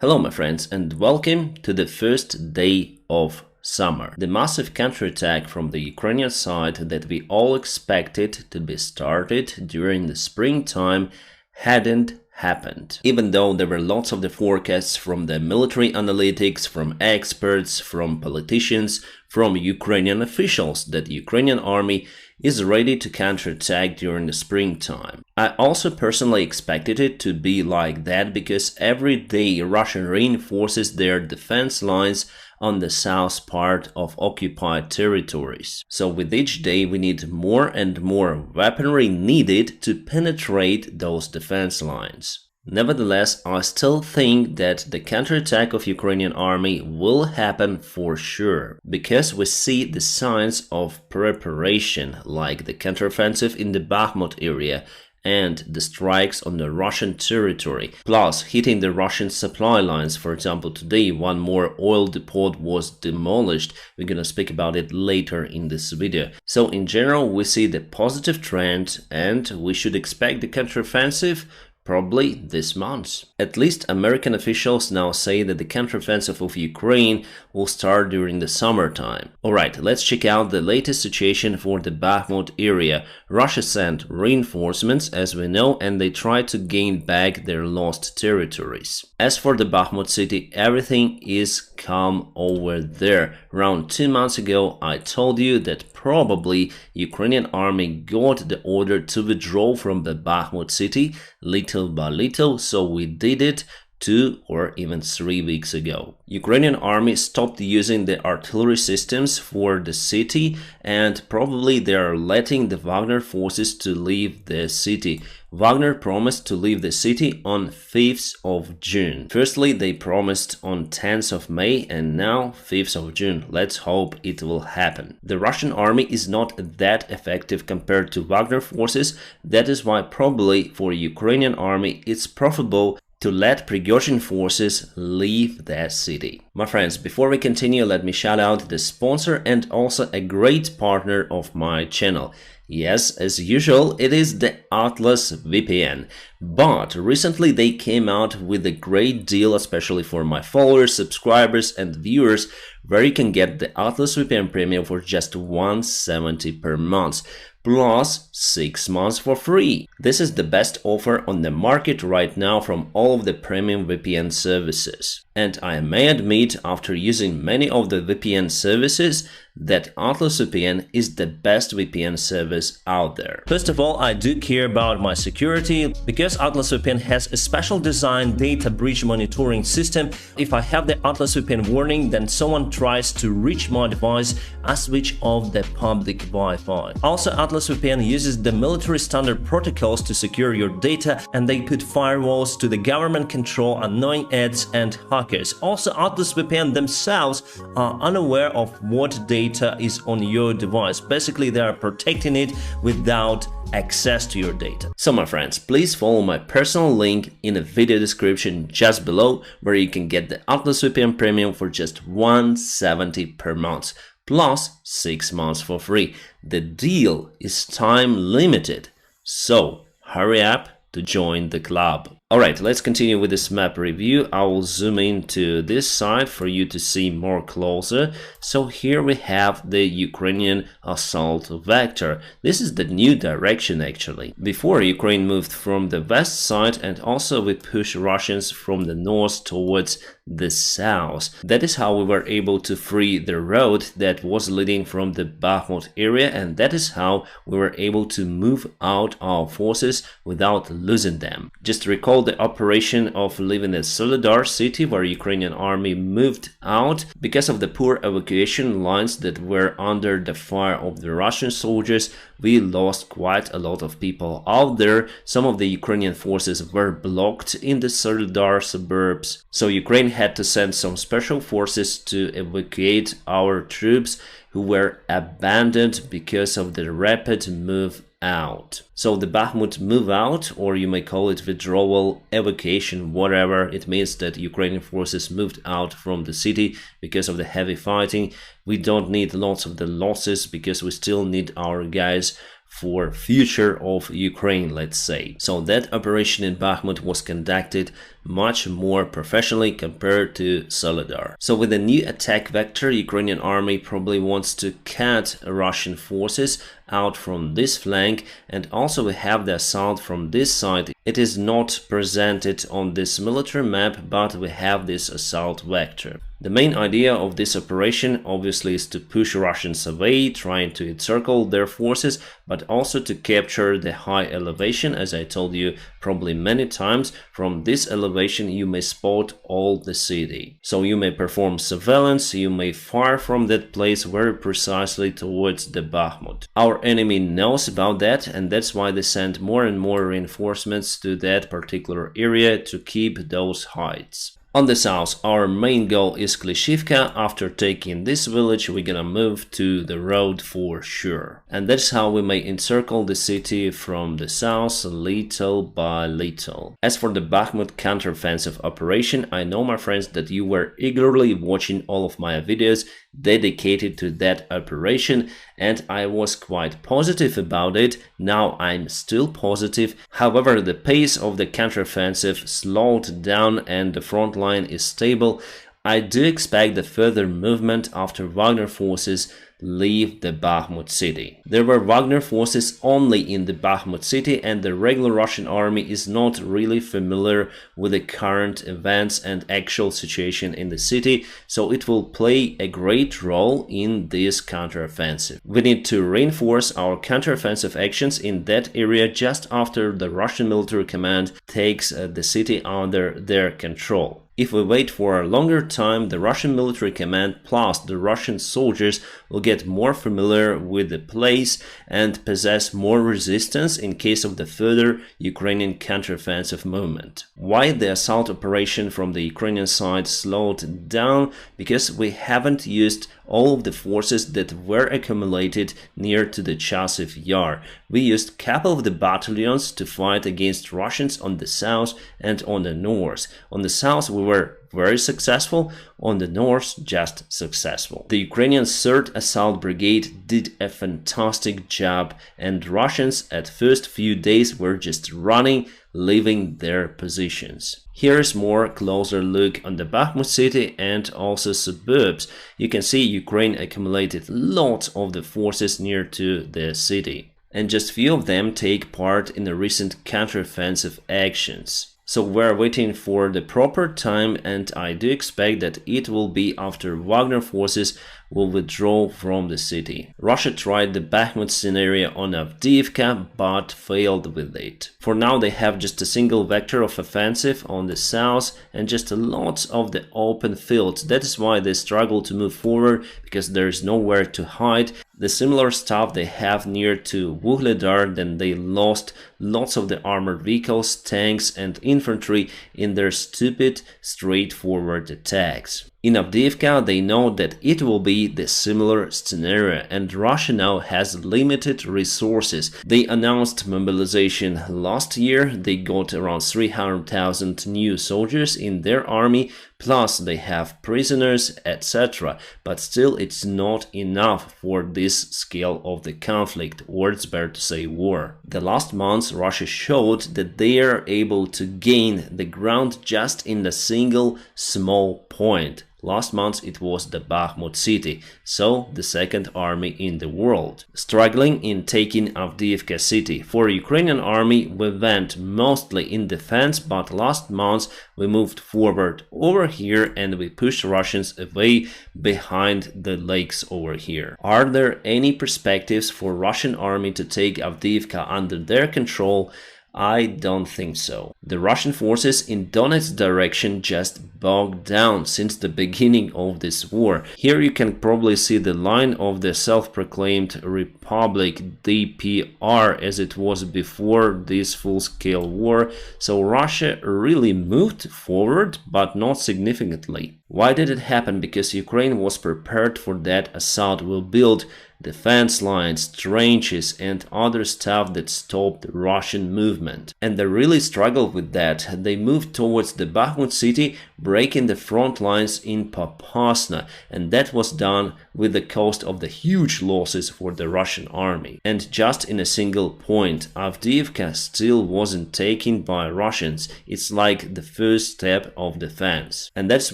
Hello my friends and welcome to the first day of summer. The massive counterattack from the Ukrainian side that we all expected to be started during the springtime hadn't happened. Even though there were lots of the forecasts from the military analytics, from experts, from politicians, from Ukrainian officials that the Ukrainian army is ready to counterattack during the springtime. I also personally expected it to be like that because every day Russia reinforces their defense lines on the south part of occupied territories. So with each day we need more and more weaponry needed to penetrate those defense lines. Nevertheless, I still think that the counterattack of Ukrainian army will happen for sure, because we see the signs of preparation, like the counteroffensive in the Bakhmut area and the strikes on the Russian territory, plus hitting the Russian supply lines. For example, today one more oil depot was demolished. We're gonna speak about it later in this video. So in general, we see the positive trend and we should expect the counteroffensive probably this month. At least American officials now say that the counteroffensive of Ukraine will start during the summertime. Alright, let's check out the latest situation for the Bakhmut area. Russia sent reinforcements, as we know, and they try to gain back their lost territories. As for the Bakhmut city, everything is calm over there. Around 2 months ago, I told you that probably Ukrainian army got the order to withdraw from the Bakhmut city little by little, so we did it 2 or even 3 weeks ago. Ukrainian army stopped using the artillery systems for the city, and probably they are letting the Wagner forces to leave the city. Wagner promised to leave the city on 5th of June. Firstly, they promised on 10th of May and now 5th of June. Let's hope it will happen. The Russian army is not that effective compared to Wagner forces. That is why probably for Ukrainian army it's preferable to let Prigozhin forces leave that city. My friends, before we continue, let me shout out the sponsor and also a great partner of my channel. Yes, as usual, it is the Atlas VPN. But recently they came out with a great deal, especially for my followers, subscribers and viewers, where you can get the Atlas VPN Premium for just $170 per month. Plus 6 months for free. This is the best offer on the market right now from all of the premium VPN services. And I may admit, after using many of the VPN services, that Atlas VPN is the best VPN service out there. First of all, I do care about my security because Atlas VPN has a special design data breach monitoring system. If I have the Atlas VPN warning, then someone tries to reach my device, I switch off the public Wi-Fi. Also, Atlas VPN uses the military standard protocols to secure your data, and they put firewalls to the government control annoying ads and hackers. Also, Atlas VPN themselves are unaware of what data is on your device. Basically, they are protecting it without access to your data. So my friends, please follow my personal link in the video description just below, where you can get the Atlas VPN Premium for just $170 per month. Plus 6 months for free. The deal is time limited, so hurry up to join the club. Alright, let's continue with this map review. I will zoom into this side for you to see more closer. So here we have the Ukrainian assault vector. This is the new direction actually. Before, Ukraine moved from the west side, and also we push Russians from the north towards the south. That is how we were able to free the road that was leading from the Bakhmut area, and that is how we were able to move out our forces without losing them. Just recall the operation of leaving the Soledar city, where Ukrainian army moved out because of the poor evacuation lines that were under the fire of the Russian soldiers. We lost quite a lot of people out there. Some of the Ukrainian forces were blocked in the Soledar suburbs, so Ukraine had to send some special forces to evacuate our troops who were abandoned because of the rapid move out. So the Bakhmut move out, or you may call it withdrawal, evacuation, whatever, it means that Ukrainian forces moved out from the city because of the heavy fighting. We don't need lots of the losses because we still need our guys for future of Ukraine, let's say. So that operation in Bakhmut was conducted much more professionally compared to Solidar. So with the new attack vector, Ukrainian army probably wants to cut Russian forces out from this flank, and also we have the assault from this side. It is not presented on this military map, but we have this assault vector. The main idea of this operation obviously is to push Russians away, trying to encircle their forces, but also to capture the high elevation. As I told you probably many times, from this elevation you may spot all the city. So you may perform surveillance, you may fire from that place very precisely towards the Bakhmut. Our enemy knows about that, and that's why they send more and more reinforcements to that particular area to keep those heights. On the south, our main goal is Klishivka. After taking this village, we're gonna move to the road for sure. And that's how we may encircle the city from the south little by little. As for the Bakhmut counteroffensive operation, I know, my friends, that you were eagerly watching all of my videos dedicated to that operation, and I was quite positive about it. Now I'm still positive. However, the pace of the counteroffensive slowed down and the front line is stable. I do expect the further movement after Wagner forces leave the Bakhmut city. There were Wagner forces only in the Bakhmut city, and the regular Russian army is not really familiar with the current events and actual situation in the city, so it will play a great role in this counteroffensive. We need to reinforce our counteroffensive actions in that area just after the Russian military command takes the city under their control. If we wait for a longer time, the Russian military command plus the Russian soldiers will get more familiar with the place and possess more resistance in case of the further Ukrainian counteroffensive movement. Why the assault operation from the Ukrainian side slowed down? Because we haven't used all of the forces that were accumulated near to the Chasiv Yar. We used a couple of the battalions to fight against Russians on the south and on the north. On the south we were very successful, on the north just successful. The Ukrainian 3rd Assault Brigade did a fantastic job, and Russians at first few days were just running, leaving their positions. Here's more closer look on the Bakhmut city and also suburbs. You can see Ukraine accumulated lots of the forces near to the city, and just few of them take part in the recent counteroffensive actions. So we're waiting for the proper time, and I do expect that it will be after Wagner forces will withdraw from the city. Russia tried the Bakhmut scenario on Avdiivka, but failed with it. For now they have just a single vector of offensive on the south and just lots of the open fields. That is why they struggle to move forward, because there is nowhere to hide. The similar stuff they have near to Vuhledar, then they lost lots of the armored vehicles, tanks and infantry in their stupid straightforward attacks. In Avdiivka they know that it will be the similar scenario, and Russia now has limited resources. They announced mobilization last year. They got around 300,000 new soldiers in their army, plus they have prisoners, etc. But still it's not enough for this scale of the conflict, or it's better to say war. The last months Russia showed that they are able to gain the ground just in a single small point. Last month it was the Bakhmut city, so the second army in the world, struggling in taking Avdiivka city. For Ukrainian army we went mostly in defense, but last month we moved forward over here and we pushed Russians away behind the lakes over here. Are there any perspectives for Russian army to take Avdiivka under their control? I don't think so. The Russian forces in Donetsk direction just bogged down since the beginning of this war. Here you can probably see the line of the self-proclaimed Republic DPR as it was before this full-scale war. So Russia really moved forward, but not significantly. Why did it happen? Because Ukraine was prepared for that assault, will build defense lines, trenches, and other stuff that stopped the Russian movement. And they really struggled with that. They moved towards the Bakhmut city, breaking the front lines in Popasna, and that was done with the cost of the huge losses for the Russian army. And just in a single point, Avdiivka still wasn't taken by Russians. It's like the first step of defense. And that's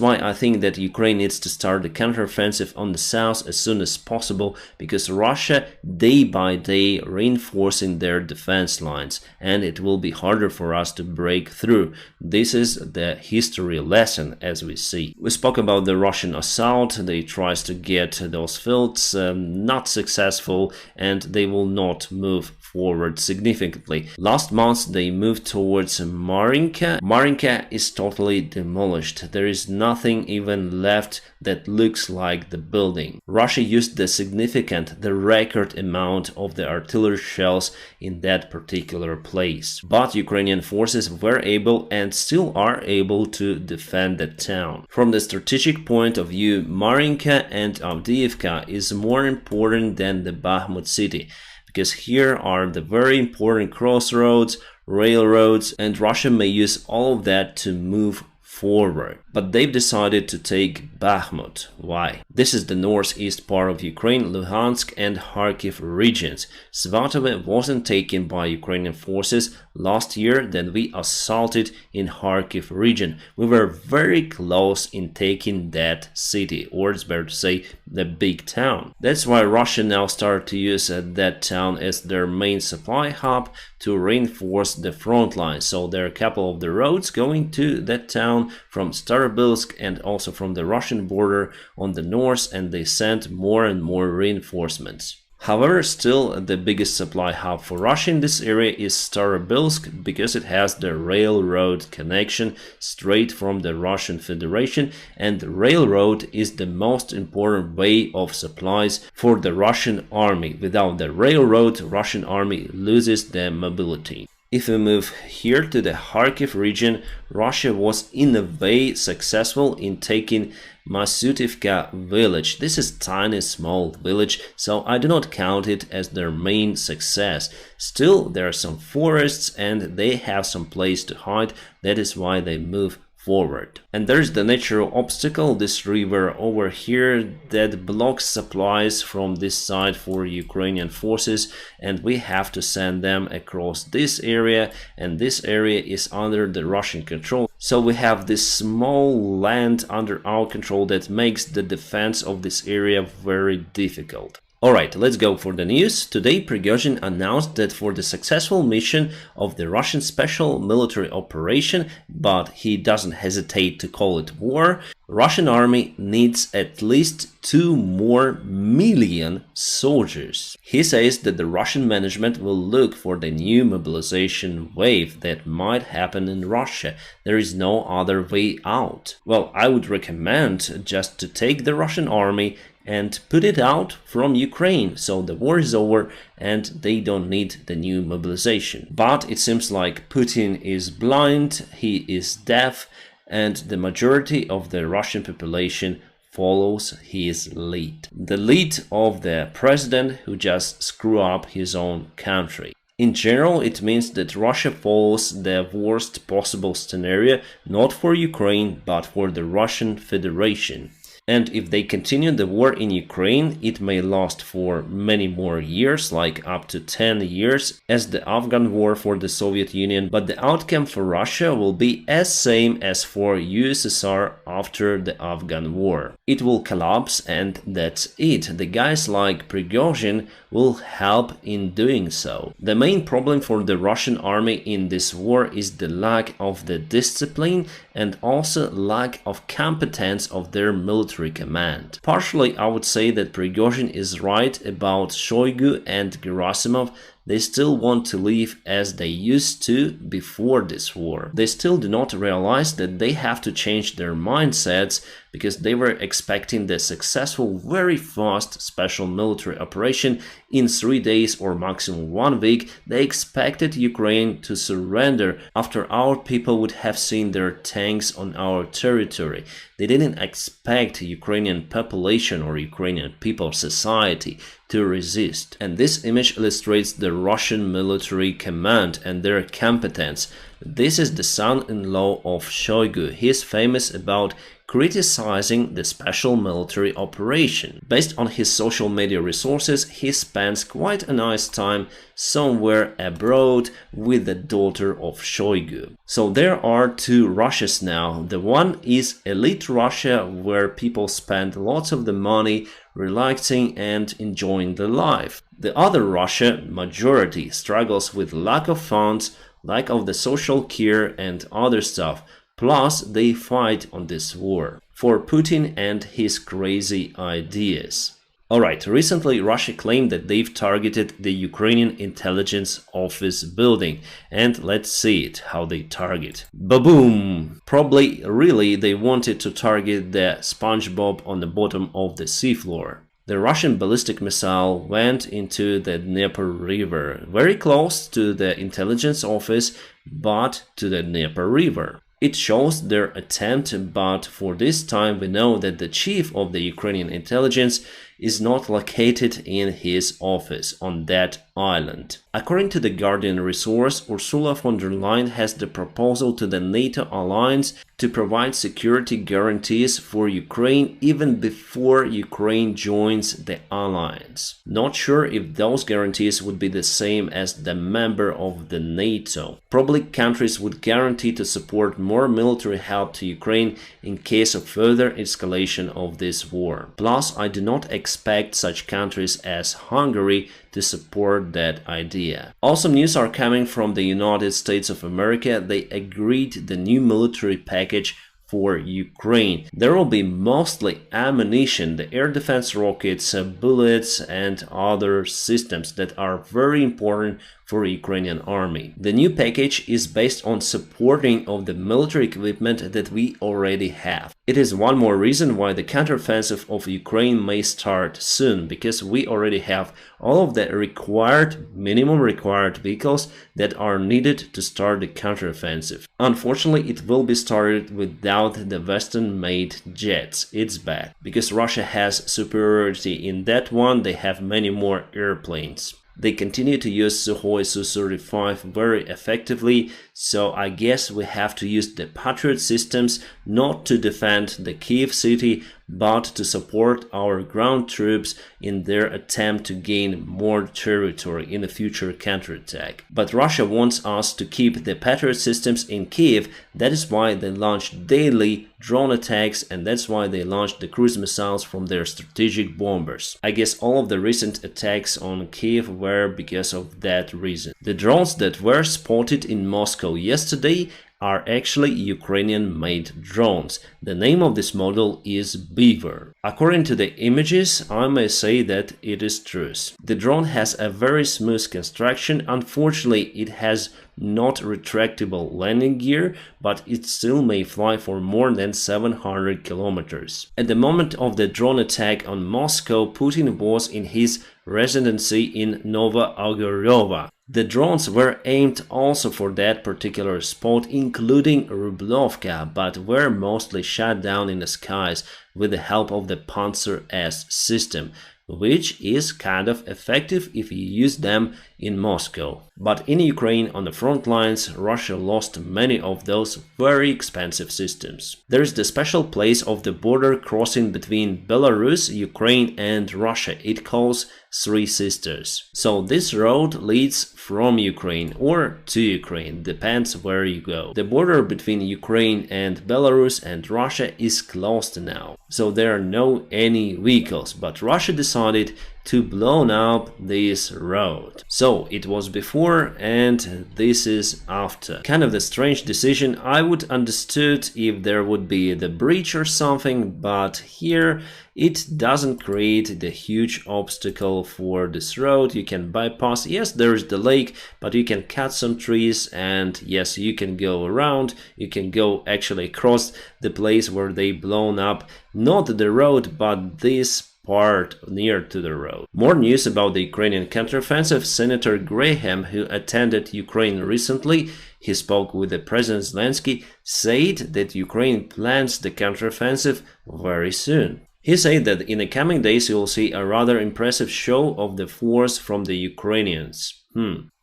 why I think that Ukraine needs to start the counteroffensive on the south as soon as possible, because Russia day by day reinforcing their defense lines, and it will be harder for us to break through. This is the history lesson, as we see. We spoke about the Russian assault. They tries to get those fields, not successful, and they will not move forward significantly. Last month they moved towards Marinka. Marinka is totally demolished. There is nothing even left that looks like the building. Russia used the record amount of the artillery shells in that particular place. But Ukrainian forces were able and still are able to defend the town. From the strategic point of view, Marinka and Avdiivka is more important than the Bakhmut city, because here are the very important crossroads, railroads, and Russia may use all of that to move forward. But they've decided to take Bakhmut. Why? This is the northeast part of Ukraine, Luhansk and Kharkiv regions. Svatove wasn't taken by Ukrainian forces last year, then we assaulted in Kharkiv region. We were very close in taking that city, or it's better to say the big town. That's why Russia now started to use that town as their main supply hub to reinforce the front line. So there are a couple of the roads going to that town from Starobilsk and also from the Russian border on the north, and they sent more and more reinforcements. However, still the biggest supply hub for Russia in this area is Starobilsk, because it has the railroad connection straight from the Russian Federation, and the railroad is the most important way of supplies for the Russian army. Without the railroad, Russian army loses their mobility. If we move here to the Kharkiv region, Russia was in a way successful in taking Masutivka village. This is tiny small village, so I do not count it as their main success. Still, there are some forests and they have some place to hide. That is why they move forward. And there's the natural obstacle, this river over here, that blocks supplies from this side for Ukrainian forces, and we have to send them across this area, and this area is under the Russian control. So we have this small land under our control that makes the defense of this area very difficult. Alright, let's go for the news. Today Prigozhin announced that for the successful mission of the Russian special military operation, but he doesn't hesitate to call it war, Russian army needs at least 2 more million soldiers. He says that the Russian management will look for the new mobilization wave that might happen in Russia. There is no other way out. Well, I would recommend just to take the Russian army and put it out from Ukraine, so the war is over and they don't need the new mobilization. But it seems like Putin is blind, he is deaf, and the majority of the Russian population follows his lead. The lead of the president who just screwed up his own country. In general, it means that Russia follows the worst possible scenario, not for Ukraine, but for the Russian Federation. And if they continue the war in Ukraine, it may last for many more years, like up to 10 years, as the Afghan war for the Soviet Union, but the outcome for Russia will be as same as for USSR after the Afghan war. It will collapse and that's it. The guys like Prigozhin will help in doing so. The main problem for the Russian army in this war is the lack of the discipline and also lack of competence of their military command. Partially, I would say that Prigozhin is right about Shoigu and Gerasimov. They still want to live as they used to before this war. They still do not realize that they have to change their mindsets, because they were expecting the successful, very fast special military operation in 3 days or maximum 1 week. They expected Ukraine to surrender after our people would have seen their tanks on our territory. They didn't expect Ukrainian population or Ukrainian people society to resist. And this image illustrates the Russian military command and their competence. This is the son-in-law of Shoigu. He is famous about criticizing the special military operation. Based on his social media resources, he spends quite a nice time somewhere abroad with the daughter of Shoigu. So there are two Russias now. The one is elite Russia, where people spend lots of the money relaxing and enjoying the life. The other Russia, majority, struggles with lack of funds, lack of the social care and other stuff. Plus, they fight on this war for Putin and his crazy ideas. Alright, recently Russia claimed that they've targeted the Ukrainian intelligence office building, and let's see it, how they target. Ba-boom! Probably really they wanted to target the SpongeBob on the bottom of the seafloor. The Russian ballistic missile went into the Dnieper River, very close to the intelligence office, but to the Dnieper River. It shows their attempt, but for this time we know that the chief of the Ukrainian intelligence is not located in his office on that island. According to the Guardian resource, Ursula von der Leyen has the proposal to the NATO alliance to provide security guarantees for Ukraine even before Ukraine joins the alliance. Not sure if those guarantees would be the same as the member of the NATO. Probably countries would guarantee to support more military help to Ukraine in case of further escalation of this war. Plus, I do not expect such countries as Hungary to support that idea. Also, news are coming from the United States of America. They agreed the new military package for Ukraine. There will be mostly ammunition, the air defense rockets, bullets and other systems that are very important for Ukrainian army. The new package is based on supporting of the military equipment that we already have. It is one more reason why the counteroffensive of Ukraine may start soon, because we already have all of the minimum required vehicles that are needed to start the counteroffensive. Unfortunately, it will be started without the Western-made jets. It's bad, because Russia has superiority in that one. They have many more airplanes. They continue to use Sukhoi Su-35 very effectively, so I guess we have to use the Patriot systems not to defend the Kyiv city, but to support our ground troops in their attempt to gain more territory in a future counterattack. But Russia wants us to keep the Patriot systems in Kyiv. That is why they launch daily drone attacks, and that's why they launched the cruise missiles from their strategic bombers. I guess all of the recent attacks on Kyiv were because of that reason. The drones that were spotted in Moscow yesterday are actually Ukrainian-made drones. The name of this model is Beaver. According to the images, I may say that it is true. The drone has a very smooth construction. Unfortunately, it has not retractable landing gear, but it still may fly for more than 700 kilometers. At the moment of the drone attack on Moscow, Putin was in his residency in Nova Ogarova. The drones were aimed also for that particular spot, including Rublovka, but were mostly shot down in the skies with the help of the Panzer S system, which is kind of effective if you use them in Moscow. But in Ukraine, on the front lines, Russia lost many of those very expensive systems. There is the special place of the border crossing between Belarus, Ukraine and Russia. It calls Three Sisters. So this road leads from Ukraine or to Ukraine, depends where you go. The border between Ukraine and Belarus and Russia is closed now, so there are no any vehicles, but Russia decided to blow up this road. So it was before and this is after. Kind of the strange decision. I would understood if there would be the bridge or something, but here it doesn't create the huge obstacle for this road. You can bypass. Yes, there is the lake, but you can cut some trees, and yes, you can go around. You can go actually across the place where they blown up, not the road, but this part near to the road. More news about the Ukrainian counteroffensive. Senator Graham, who attended Ukraine recently, he spoke with the President Zelensky, said that Ukraine plans the counteroffensive very soon. He said that in the coming days you will see a rather impressive show of the force from the Ukrainians.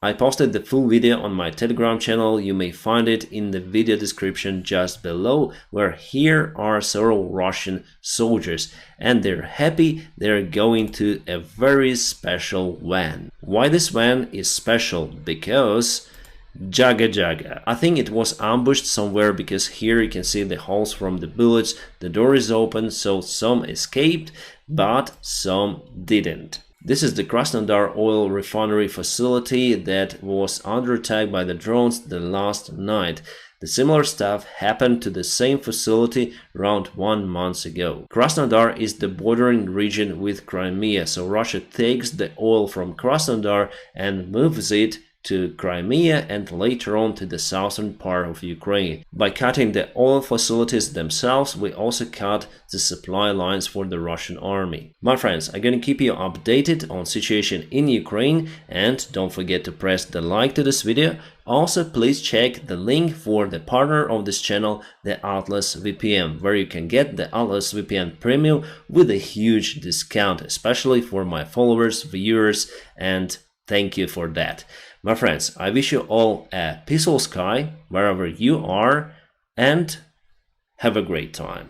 I posted the full video on my Telegram channel. You may find it in the video description just below, where here are several Russian soldiers and they're happy they're going to a very special van. Why this van is special? Because Jaga. I think it was ambushed somewhere, because here you can see the holes from the bullets. The door is open, so some escaped, but some didn't. This is the Krasnodar oil refinery facility that was under attack by the drones the last night. The similar stuff happened to the same facility around 1 month ago. Krasnodar is the bordering region with Crimea, so Russia takes the oil from Krasnodar and moves it to Crimea and later on to the southern part of Ukraine. By cutting the oil facilities themselves, we also cut the supply lines for the Russian army. My friends, I'm gonna keep you updated on situation in Ukraine, and don't forget to press the like to this video. Also, please check the link for the partner of this channel, the Atlas VPN, where you can get the Atlas VPN Premium with a huge discount, especially for my followers, viewers, and thank you for that. My friends, I wish you all a peaceful sky wherever you are, and have a great time.